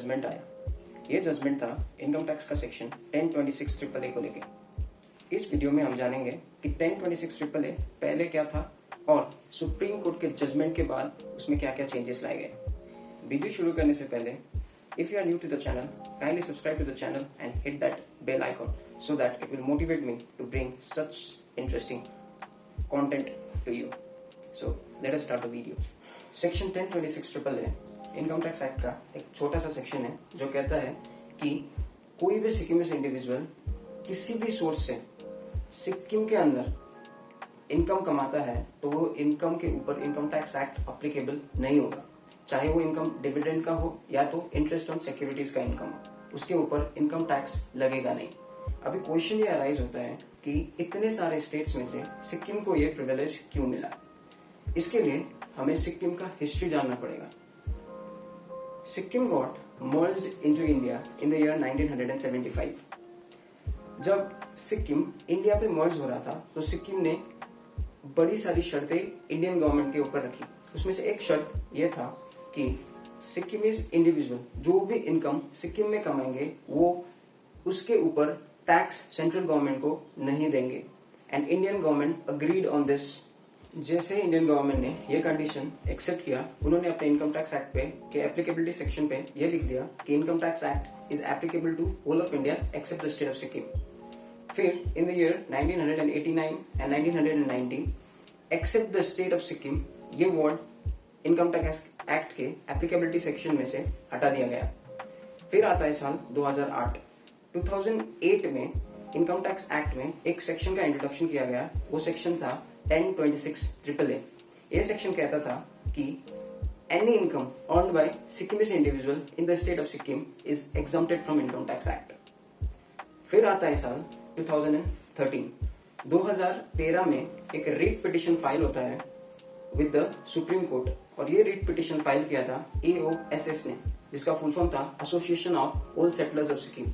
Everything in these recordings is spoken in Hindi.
जजमेंट आया। ये जजमेंट था इनकम टैक्स का सेक्शन 1026 ट्रिपल ए को लेके। इस वीडियो में हम जानेंगे कि 1026 ट्रिपल ए पहले क्या था और सुप्रीम कोर्ट के जजमेंट के बाद उसमें क्या क्या चेंजेस लाए गए। वीडियो शुरू करने से पहले if you are new to the channel, kindly subscribe to the channel and hit that bell icon so that it will motivate me to bring such interesting content to you. So let us start the video. Section 1026 triple A income tax act का एक छोटा सा सेक्शन है जो कहता है कि कोई भी सिक्किमिस इंडिविजुअल किसी भी सोर्स से सिक्किम के अंदर इनकम कमाता है तो वो इनकम के ऊपर इनकम टैक्स एक्ट अप्लीकेबल नहीं होगा, चाहे वो इनकम डिविडेंड का हो या तो इंटरेस्ट ऑन सिक्योरिटीज का इनकम हो, उसके ऊपर इनकम टैक्स लगेगा नहीं। अभी क्वेश्चन ये अराइज होता है कि इतने सारे स्टेट्स में से सिक्किम को ये प्रिविलेज क्यों मिला। इसके लिए हमें सिक्किम का हिस्ट्री जानना पड़ेगा। Sikkim got merged into India in the year 1975। जब सिक्किम इंडिया पे मर्ज हो रहा था तो सिक्किम ने बड़ी सारी शर्तें इंडियन गवर्नमेंट के ऊपर रखी। उसमें से एक शर्त यह था कि सिक्किमीज इंडिविजुअल जो भी इनकम सिक्किम में कमाएंगे वो उसके ऊपर टैक्स सेंट्रल गवर्नमेंट को नहीं देंगे and Indian government agreed on this. जैसे इंडियन गवर्नमेंट ने ये कंडीशन एक्सेप्ट किया, उन्होंने अपने इनकम टैक्स एक्ट पे के एप्लीकेबिलिटी सेक्शन पे ये लिख दिया कि income tax act is applicable to whole of India except the state of Sikkim. फिर in the year 1989 and 1990 except the state of Sikkim ये वर्ड इनकम टैक्स एक्ट के एप्लीकेबिलिटी सेक्शन में से हटा दिया गया। फिर आता है साल 2008। 2008 में इनकम टैक्स एक्ट में एक सेक्शन का इंट्रोडक्शन किया गया, वो सेक्शन था 1026 ट्रिपल ए। ये सेक्शन कहता था कि any income earned by Sikkimese individual in the state of Sikkim is exempted from income tax act. फिर आता है साल 2013। 2013 में एक रिट पिटिशन फाइल होता है विद द सुप्रीम कोर्ट और ये रिट पिटिशन फाइल किया था AOSS ने, जिसका फुल फॉर्म था association of all settlers of Sikkim.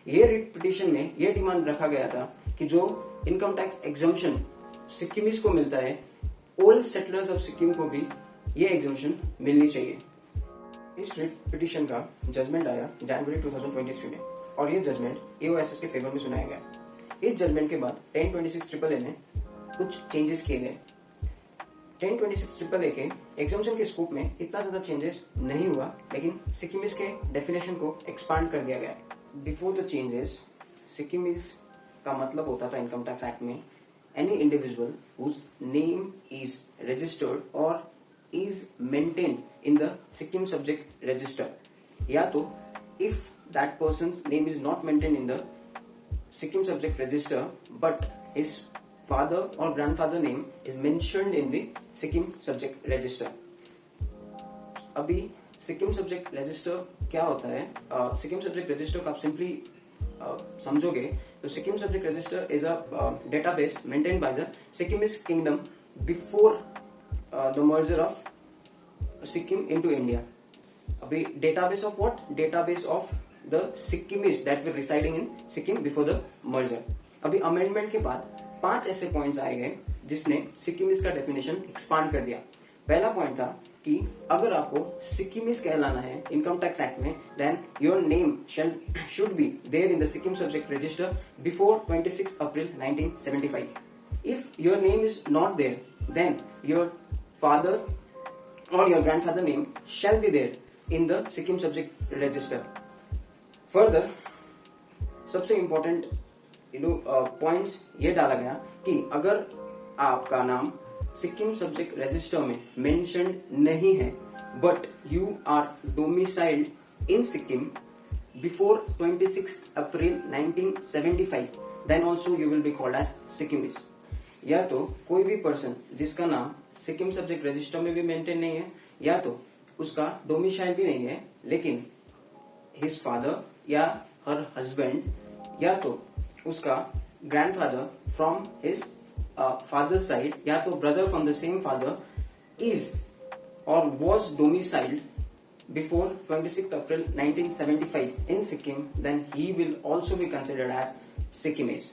ये रिट पिटिशन में ये डिमांड रखा गया था कि जो इनकम टैक्स एग्जम्पशन सिक्किमीज को मिलता है, ऑल सेटलर्स ऑफ सिक्किम को भी ये एग्जम्पशन मिलनी चाहिए। इस रिट पिटिशन का जजमेंट आया जनवरी 2023 में और ये जजमेंट AOSS के फेवर में सुनाया गया। इस जजमेंट के बाद 1026 ट्रिपल ए में कुछ चेंजेस किए गए। 1026 ट्रिपल ए के एग्जम्पशन के स्कोप में इतना ज्यादा चेंजेस नहीं हुआ, लेकिन सिक्किमीज के डेफिनेशन को एक्सपांड कर दिया गया। बिफोर द चेंजेस सिक्किमीज का मतलब होता था इनकम टैक्स एक्ट में any individual whose name is registered or is maintained in the Sikkim subject register, या तो if that person's name is not maintained in the Sikkim subject register but his father or grandfather name is mentioned in the Sikkim subject register। अभी सिक्किम सब्जेक्ट रजिस्टर क्या होता है? सिक्किम सब्जेक्ट रजिस्टर को आप सिंपली समझोगे तो Sikkim subject register is a database maintained by the Sikkimese kingdom before the merger of Sikkim into India. अभी database of what? Database of the Sikkimese that were residing in Sikkim before the merger. अभी अमेंडमेंट के बाद 5 ऐसे पॉइंट्स आए गए जिसने सिक्किमिस का डेफिनेशन एक्सपांड कर दिया। पहला पॉइंट था कि अगर आपको सिक्किमीज कहलाना है इनकम टैक्स एक्ट में, then your name should be there in the Sikkim subject register before 26 April 1975। If your name is not there, then your father or your grandfather name shall be there in the Sikkim subject register. Further सबसे इंपॉर्टेंट पॉइंट्स ये डाला गया कि अगर आपका नाम सिक्किम सब्जेक्ट रजिस्टर में मेंशन्ड नहीं है but you are domiciled in Sikkim before 26 April 1975, then also you will be called as Sikkimese. या तो कोई भी पर्सन जिसका नाम सिक्किम सब्जेक्ट रजिस्टर में भी मेंटेन नहीं है या तो उसका डोमिसाइल भी नहीं है, लेकिन हिज फादर या हर हस्बैंड या तो उसका grandfather from his father side या तो brother from the same father is or was domiciled before 26th April 1975 in Sikkim, then he will also be considered as Sikkimese।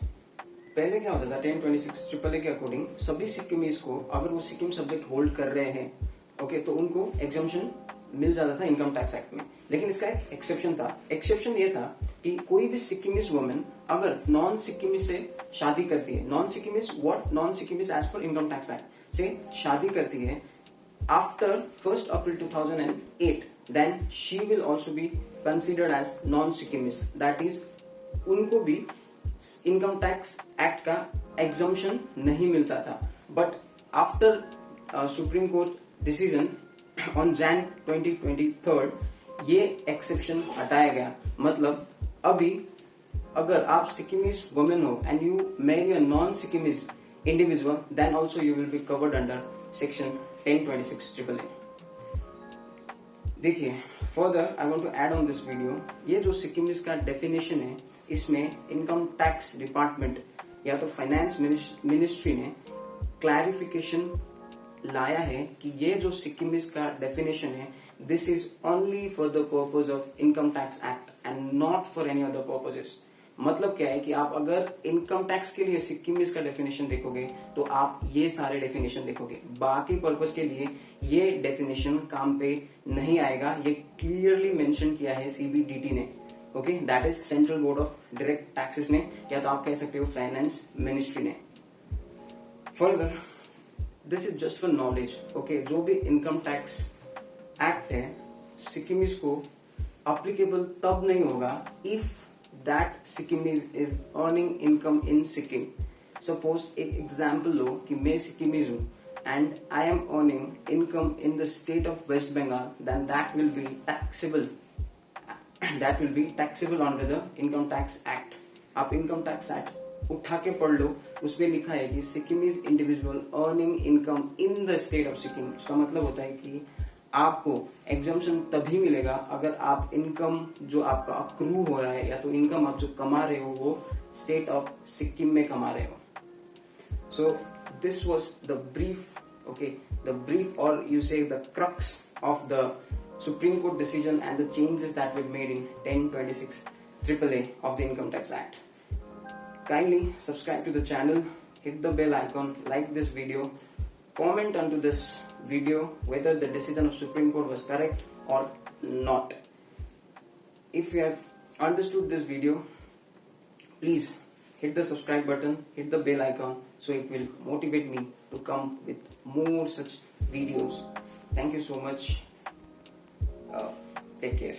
पहले क्या होता था 1026 ट्रिपल ए के अकॉर्डिंग सभी सिक्किमीज को अगर वो सिक्किम सब्जेक्ट होल्ड कर रहे हैं तो उनको एग्जम्पशन मिल जाता था इनकम टैक्स एक्ट में। लेकिन इसका एक एक्सेप्शन था। एक्सेप्शन ये था कि कोई भी सिक्किमिस वुमेन अगर नॉन सिक्किमिस से शादी करती है, non Sikkimese what, non Sikkimese as पर इनकम टैक्स एक्ट से शादी करती है after 1st April 2008, then she will also be considered as non-Sikkimis. That is, उनको भी इनकम टैक्स एक्ट का एग्जम्पशन नहीं मिलता था। But after supreme court decision on Jan 2023 ये एक्सेप्शन हटाया गया। मतलब अभी अगर आप सिक्किमिस वुमेन हो and you marry a non Sikkimese individual, then also you will be covered under section 1026 AAA। देखिए, further I want to add on this video, ये जो सिक्किमिस का डेफिनेशन है, इसमें इनकम टैक्स डिपार्टमेंट या तो फाइनेंस मिनिस्ट्री ने क्लैरिफिकेशन लाया है कि ये जो सिक्किमिस का डेफिनेशन है, this is only for the purpose of income tax act and not for any other purposes. मतलब क्या है कि आप अगर इनकम टैक्स के लिए सिक्किमिस का डेफिनेशन देखोगे तो आप ये सारे डेफिनेशन देखोगे, बाकी पर्पस के लिए ये डेफिनेशन काम पे नहीं आएगा। ये क्लियरली मेंशन किया है सीबीडीटी ने, okay, that is central board of direct taxes ने, या तो आप कह सकते हो फाइनेंस मिनिस्ट्री ने। Further this is just for knowledge, okay, जो भी इनकम टैक्स एक्ट है सिक्किमिस को अप्लीकेबल तब नहीं होगा if that Sikkimis is earning income in Sikkim. Suppose एक एग्जाम्पल लो कि मैं सिक्किमीज हूँ and I am earning income in the state of West Bengal, then that will be taxable. That will be taxable under the Income Tax Act. आप इनकम टैक्स एक्ट उठा के पढ़ लो, उसमें लिखा है कि Sikkimese individual earning income in the state of Sikkim. उसका मतलब होता है कि आपको एग्जम्पशन तभी मिलेगा अगर आप इनकम जो आपका अक्रू हो रहा है या तो इनकम आप जो कमा रहे हो वो स्टेट ऑफ सिक्किम में कमा रहे हो। So this was the brief, okay, the brief और यू से the crux of the supreme court decision and the changes that were made in 1026 AAA of the Income Tax Act. Kindly subscribe to the channel, hit the bell icon, like this video, comment onto this video whether the decision of Supreme Court was correct or not. If you have understood this video, please hit the subscribe button, hit the bell icon, so it will motivate me to come with more such videos. Thank you so much. Take care.